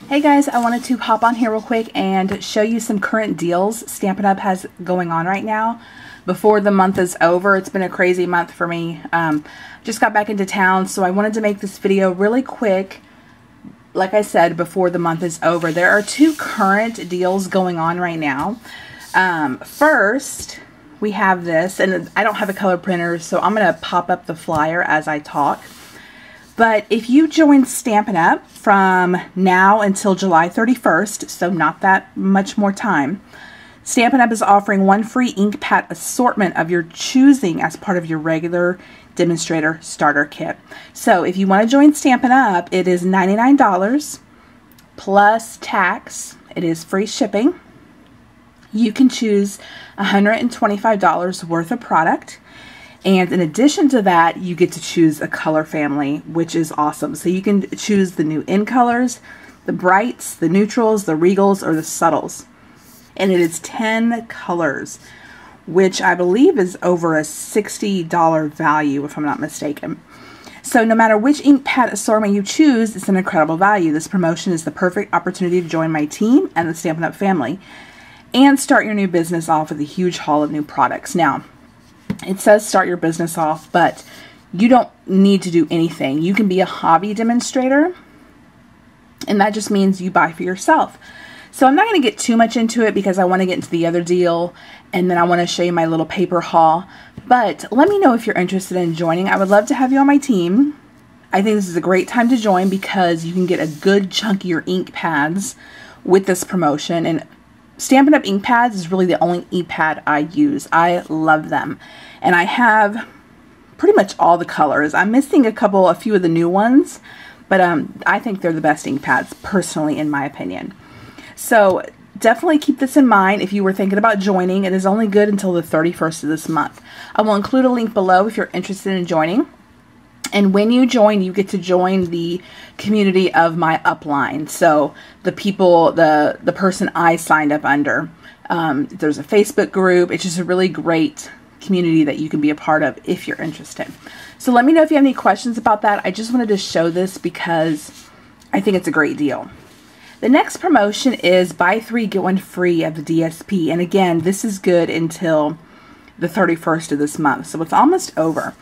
Hey guys, I wanted to hop on here real quick and show you some current deals Stampin' Up! Has going on right now before the month is over. It's been a crazy month for me. Just got back into town, so I wanted to make this video really quick. Like I said, before the month is over. There are two current deals going on right now. First, we have this, and I don't have a color printer, so I'm going to pop up the flyer as I talk. But if you join Stampin' Up! From now until July 31st, so not that much more time, Stampin' Up! Is offering one free ink pad assortment of your choosing as part of your regular demonstrator starter kit. So if you want to join Stampin' Up!, it is $99 plus tax. It is free shipping. You can choose $125 worth of product. And in addition to that, you get to choose a color family, which is awesome. So you can choose the new in colors, the brights, the neutrals, the regals, or the subtles. And it is 10 colors, which I believe is over a $60 value, if I'm not mistaken. So no matter which ink pad assortment you choose, it's an incredible value. This promotion is the perfect opportunity to join my team and the Stampin' Up! Family and start your new business off with a huge haul of new products. Now, it says start your business off, but you don't need to do anything. You can be a hobby demonstrator, and that just means you buy for yourself. So I'm not going to get too much into it because I want to get into the other deal, and then I want to show you my little paper haul. But let me know if you're interested in joining. I would love to have you on my team. I think this is a great time to join because you can get a good chunk of your ink pads with this promotion. And Stampin' Up! Ink pads is really the only ink pad I use. I love them. And I have pretty much all the colors. I'm missing a few of the new ones, but I think they're the best ink pads, personally, in my opinion. So definitely keep this in mind if you were thinking about joining. It is only good until the 31st of this month. I will include a link below if you're interested in joining. And when you join, you get to join the community of my upline. So the people, the person I signed up under. There's a Facebook group. It's just a really great community that you can be a part of if you're interested. So let me know if you have any questions about that. I just wanted to show this because I think it's a great deal. The next promotion is buy 3, get 1 free of the DSP. And again, this is good until the 31st of this month, so it's almost over.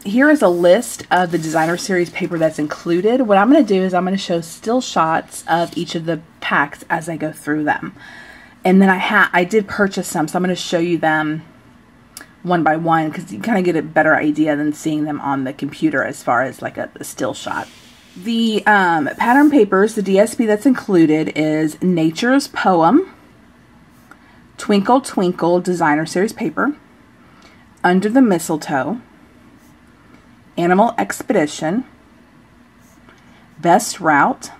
Here is a list of the designer series paper that's included. What I'm going to do is I'm going to show still shots of each of the packs as I go through them. And then I did purchase some, so I'm going to show you them one by one because you kind of get a better idea than seeing them on the computer as far as like a still shot. The pattern papers, the DSP that's included is Nature's Poem, Twinkle Twinkle designer series paper, Under the Mistletoe, Animal Expedition, Best Route,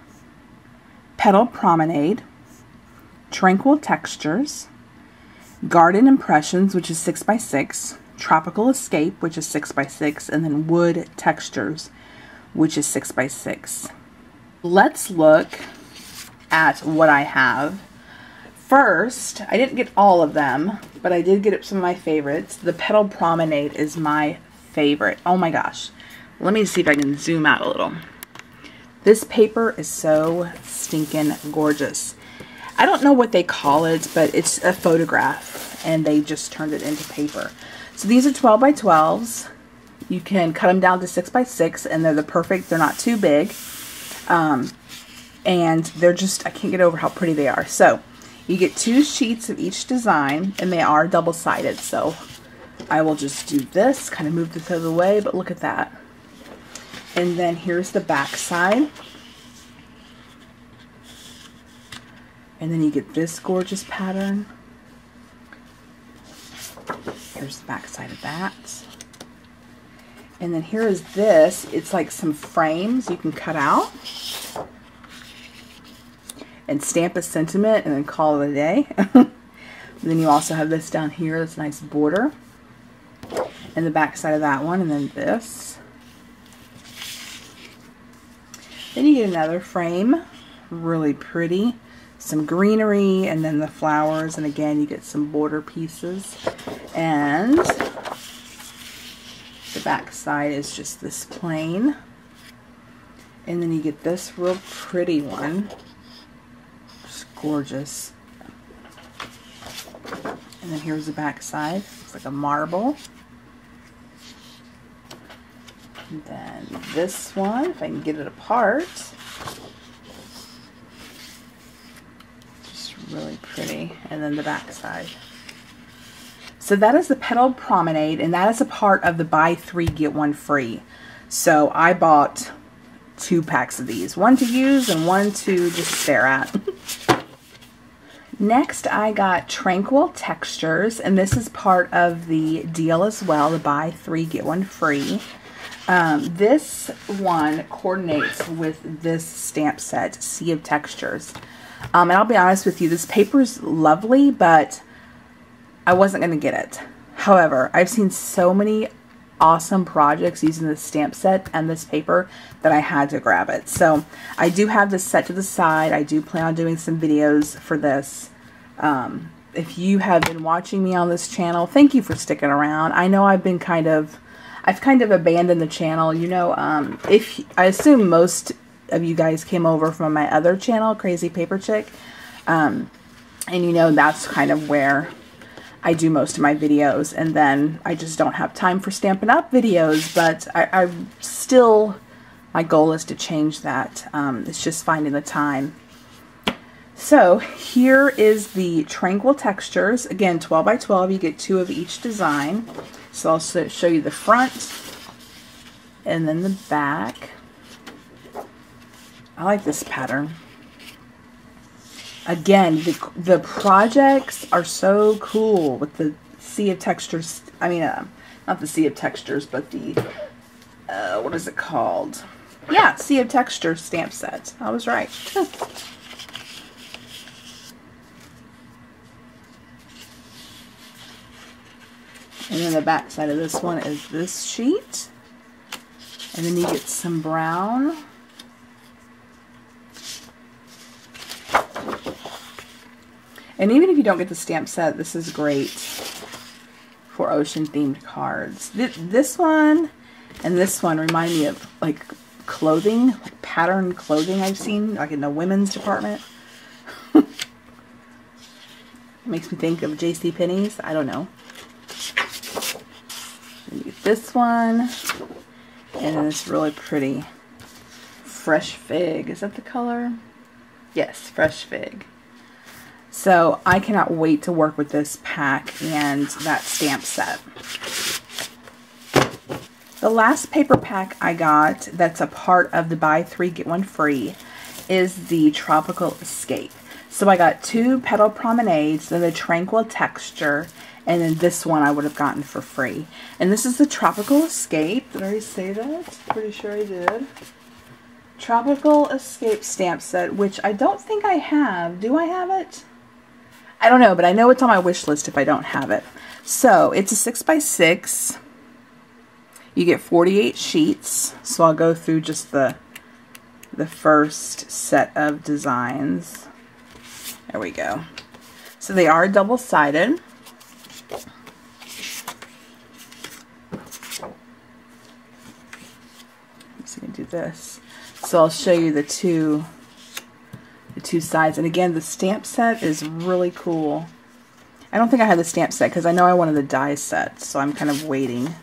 Petal Promenade, Tranquil Textures, Garden Impressions, which is 6x6, Tropical Escape, which is 6x6, and then Wood Textures, which is 6x6. Let's look at what I have. First, I didn't get all of them, but I did get some of my favorites. The Petal Promenade is my favorite. Oh my gosh. Let me see if I can zoom out a little. This paper is so stinking gorgeous. I don't know what they call it, but it's a photograph, and they just turned it into paper. So these are 12 by 12s. You can cut them down to 6x6, and they're the perfect. They're not too big. And they're just, I can't get over how pretty they are. So you get 2 sheets of each design, and they are double-sided. So I will just do this, kind of move this out of the way, but look at that. And then here's the back side. And then you get this gorgeous pattern. Here's the back side of that. And then here is this. It's like some frames you can cut out and stamp a sentiment and then call it a day. Then you also have this down here, this nice border. And the back side of that one, and then this. Then you get another frame, really pretty. Some greenery, and then the flowers, and again you get some border pieces. And the back side is just this plain. And then you get this real pretty one. Just gorgeous. And then here's the back side. Looks like a marble. And then this one, if I can get it apart. Just really pretty. And then the back side. So that is the Petaled Promenade, and that is a part of the buy 3 get 1 free. So I bought 2 packs of these. One to use and one to just stare at. Next, I got Tranquil Textures, and this is part of the deal as well, the buy 3 get 1 free. This one coordinates with this stamp set, Sea of Textures. And I'll be honest with you, this paper's lovely, but I wasn't going to get it. However, I've seen so many awesome projects using this stamp set and this paper that I had to grab it. So I do have this set to the side. I do plan on doing some videos for this. If you have been watching me on this channel, thank you for sticking around. I know I've kind of abandoned the channel. You know, I assume most of you guys came over from my other channel, Crazy Paper Chick. And you know, that's kind of where I do most of my videos, and then I just don't have time for Stampin' Up! Videos, but I still, my goal is to change that. It's just finding the time. So here is the Tranquil Textures. Again, 12 by 12, you get 2 of each design. So I'll show you the front and then the back. I like this pattern. Again, the projects are so cool with the Sea of Textures. I mean, not the Sea of Textures, but the, what is it called? Yeah, Sea of Textures stamp set. I was right. And then the back side of this one is this sheet. And then you get some brown. And even if you don't get the stamp set, this is great for ocean themed cards. This one and this one remind me of like clothing, like pattern clothing I've seen, like in the women's department. Makes me think of JCPenney's. I don't know. And you get this one, and then this really pretty Fresh Fig. Is that the color? Yes, Fresh Fig. So I cannot wait to work with this pack and that stamp set. The last paper pack I got that's a part of the buy 3 get 1 free is the Tropical Escape. So I got 2 Petal Promenades, then the Tranquil Texture, and then this one I would have gotten for free. And this is the Tropical Escape. Did I already say that? Pretty sure I did. Tropical Escape stamp set, which I don't think I have. Do I have it? I don't know, but I know it's on my wish list if I don't have it. So it's a 6x6. You get 48 sheets. So I'll go through just the first set of designs. There we go. So they are double-sided. So you can do this. So I'll show you the two sides. And again, the stamp set is really cool. I don't think I had the stamp set because I know I wanted the die set, so I'm kind of waiting.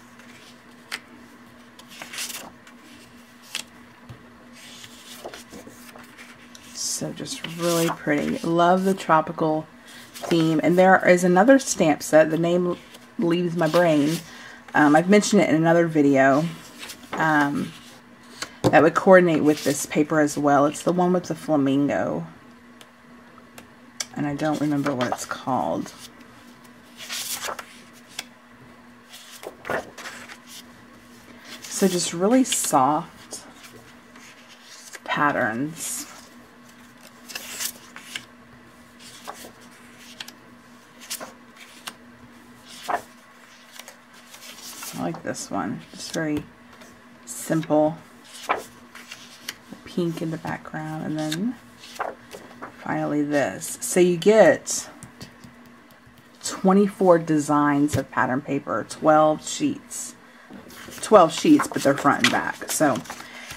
So just really pretty. Love the tropical theme. And there is another stamp set. The name leaves my brain. I've mentioned it in another video. That would coordinate with this paper as well. It's the one with the flamingo. And I don't remember what it's called. So just really soft patterns. I like this one. Just very simple. Pink in the background, and then finally this. So you get 24 designs of pattern paper, 12 sheets. 12 sheets, but they're front and back. So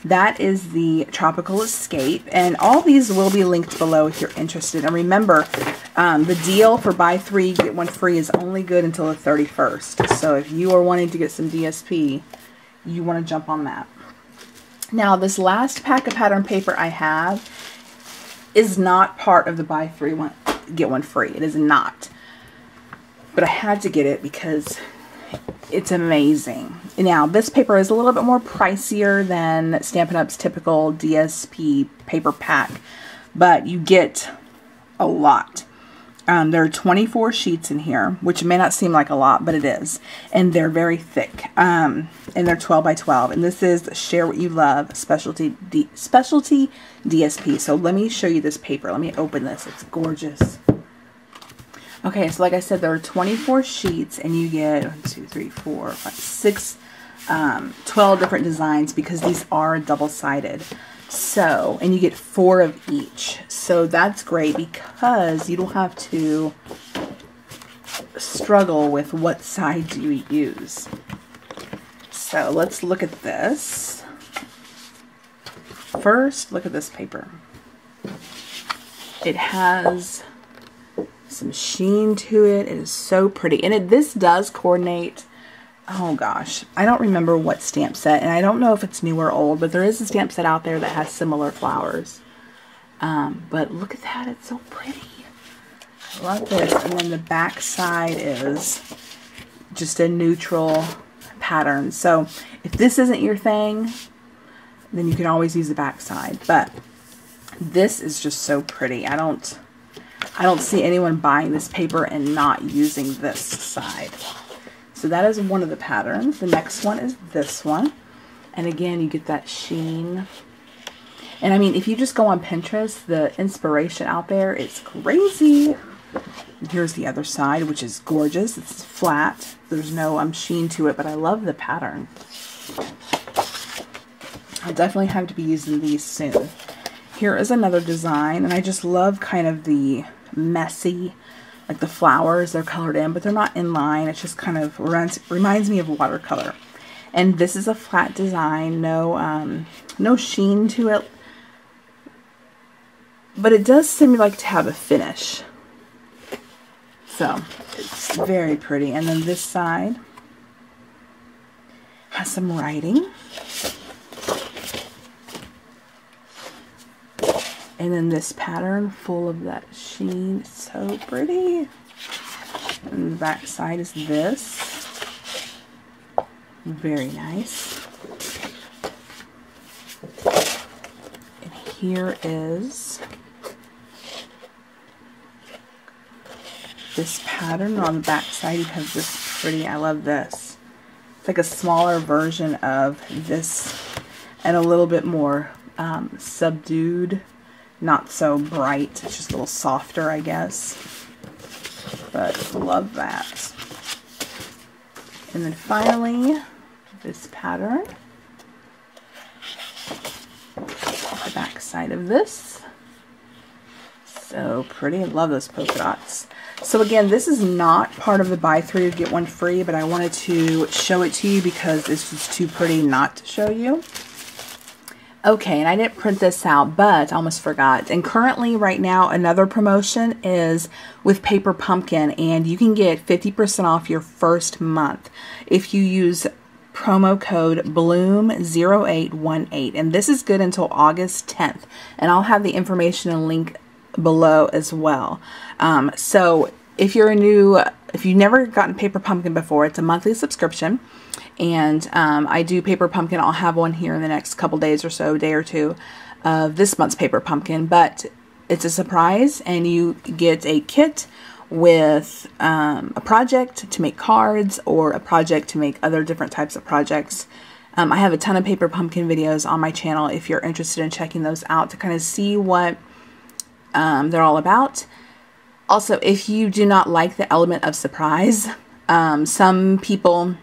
That is the Tropical Escape, and all these will be linked below if you're interested. And remember, the deal for buy 3 get 1 free is only good until the 31st. So if you are wanting to get some DSP, you want to jump on that. Now, this last pack of pattern paper I have is not part of the buy 3 get 1 free. It is not. But I had to get it because it's amazing. Now, this paper is a little bit more pricier than Stampin' Up's typical DSP paper pack, but you get a lot. There are 24 sheets in here, which may not seem like a lot, but it is. And they're very thick. And they're 12 by 12. And this is Share What You Love Specialty DSP. So let me show you this paper. Let me open this. It's gorgeous. Okay, so like I said, there are 24 sheets, and you get 1, 2, 3, 4, 5, 6, 12 different designs because these are double-sided. So, and you get 4 of each. So that's great because you don't have to struggle with what side do you use. So let's look at this. First, look at this paper. It has some sheen to it. It is so pretty. And this does coordinate, oh gosh, I don't remember what stamp set, and I don't know if it's new or old, but there is a stamp set out there that has similar flowers. But look at that, it's so pretty. I love this. And then the back side is just a neutral pattern. So if this isn't your thing, then you can always use the back side. But this is just so pretty. I don't see anyone buying this paper and not using this side. So that is one of the patterns. The next one is this one. And again, you get that sheen. And I mean, if you just go on Pinterest, the inspiration out there is crazy. And here's the other side, which is gorgeous. It's flat. There's no sheen to it, but I love the pattern. I'll definitely have to be using these soon. Here is another design, and I just love kind of the messy, like the flowers, they're colored in, but they're not in line. It's just kind of reminds me of watercolor. And this is a flat design, no sheen to it, but it does seem like to have a finish. So it's very pretty. And then this side has some writing. And then this pattern full of that sheen. It's so pretty. And the back side is this. Very nice. And here is this pattern. On the back side you have this pretty, I love this. It's like a smaller version of this and a little bit more subdued. Not so bright. It's just a little softer, I guess. But love that. And then finally, this pattern. The back side of this. So pretty. I love those polka dots. So again, this is not part of the buy 3 get 1 free, but I wanted to show it to you because it's just too pretty not to show you. Okay, and I didn't print this out, but I almost forgot. And currently, right now, another promotion is with Paper Pumpkin, and you can get 50% off your first month if you use promo code BLOOM0818. And this is good until August 10th. And I'll have the information and link below as well. So if you're if you've never gotten Paper Pumpkin before, it's a monthly subscription. And I do Paper Pumpkin. I'll have one here in the next couple days or so, day or two, of this month's Paper Pumpkin. But it's a surprise, and you get a kit with a project to make cards or a project to make other different types of projects. I have a ton of Paper Pumpkin videos on my channel if you're interested in checking those out to kind of see what they're all about. Also, if you do not like the element of surprise, some people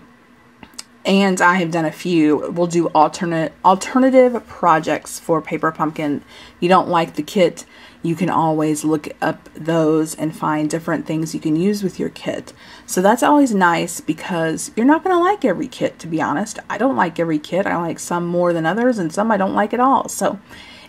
and I have done a few. We'll do alternative projects for Paper Pumpkin. You don't like the kit, you can always look up those and find different things you can use with your kit. So that's always nice because you're not going to like every kit, to be honest. I don't like every kit. I like some more than others, and some I don't like at all. So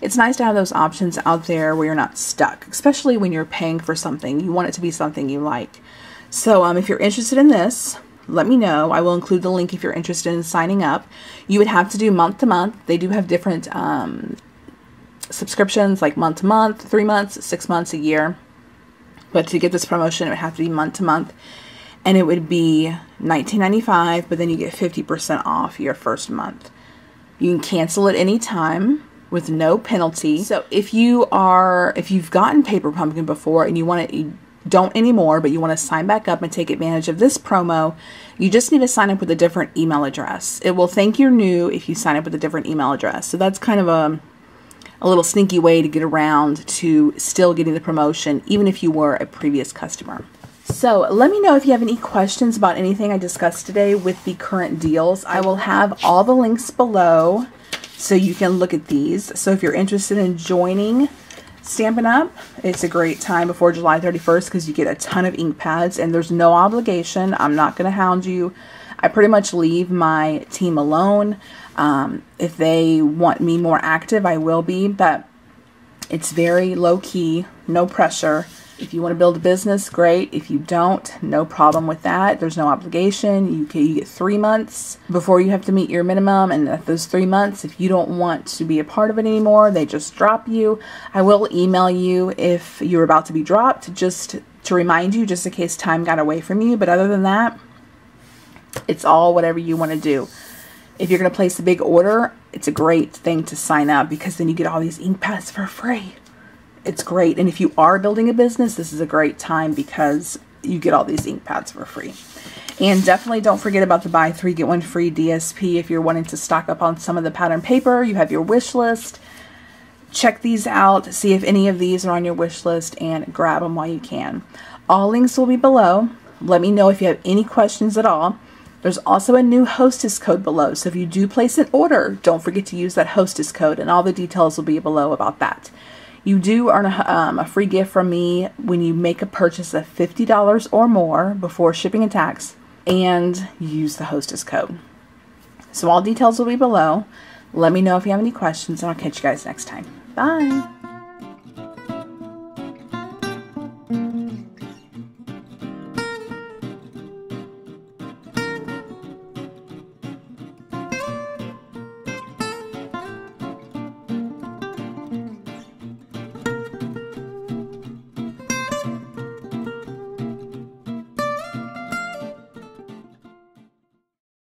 it's nice to have those options out there where you're not stuck, especially when you're paying for something. You want it to be something you like. So if you're interested in this, let me know. I will include the link if you're interested in signing up. You would have to do month to month. They do have different subscriptions, like month to month, 3 months, 6 months, a year. But to get this promotion, it would have to be month to month. And it would be $19.95, but then you get 50% off your first month. You can cancel at any time with no penalty. So if you've gotten Paper Pumpkin before and you don't anymore, but you want to sign back up and take advantage of this promo, you just need to sign up with a different email address. It will think you're new if you sign up with a different email address. So that's kind of a little sneaky way to get around to still getting the promotion, even if you were a previous customer. So let me know if you have any questions about anything I discussed today with the current deals. I will have all the links below so you can look at these. So if you're interested in joining Stampin' Up!, it's a great time before July 31st because you get a ton of ink pads and there's no obligation. I'm not going to hound you. I pretty much leave my team alone. If they want me more active, I will be, but it's very low-key, no pressure. If you want to build a business, great. If you don't, no problem with that. There's no obligation. You get 3 months before you have to meet your minimum, and at those 3 months, if you don't want to be a part of it anymore, they just drop you. I will email you if you're about to be dropped, just to remind you, just in case time got away from you. But other than that, it's all whatever you want to do. If you're going to place a big order, it's a great thing to sign up because then you get all these ink pads for free. It's great. And if you are building a business, this is a great time because you get all these ink pads for free. And definitely don't forget about the buy 3 get 1 free DSP. If you're wanting to stock up on some of the pattern paper, you have your wish list. Check these out. See if any of these are on your wish list and grab them while you can. All links will be below. Let me know if you have any questions at all. There's also a new HOSTESS code below. So if you do place an order, don't forget to use that HOSTESS code, and all the details will be below about that. You do earn a free gift from me when you make a purchase of $50 or more before shipping and tax, and use the HOSTESS code. So all details will be below. Let me know if you have any questions, and I'll catch you guys next time. Bye!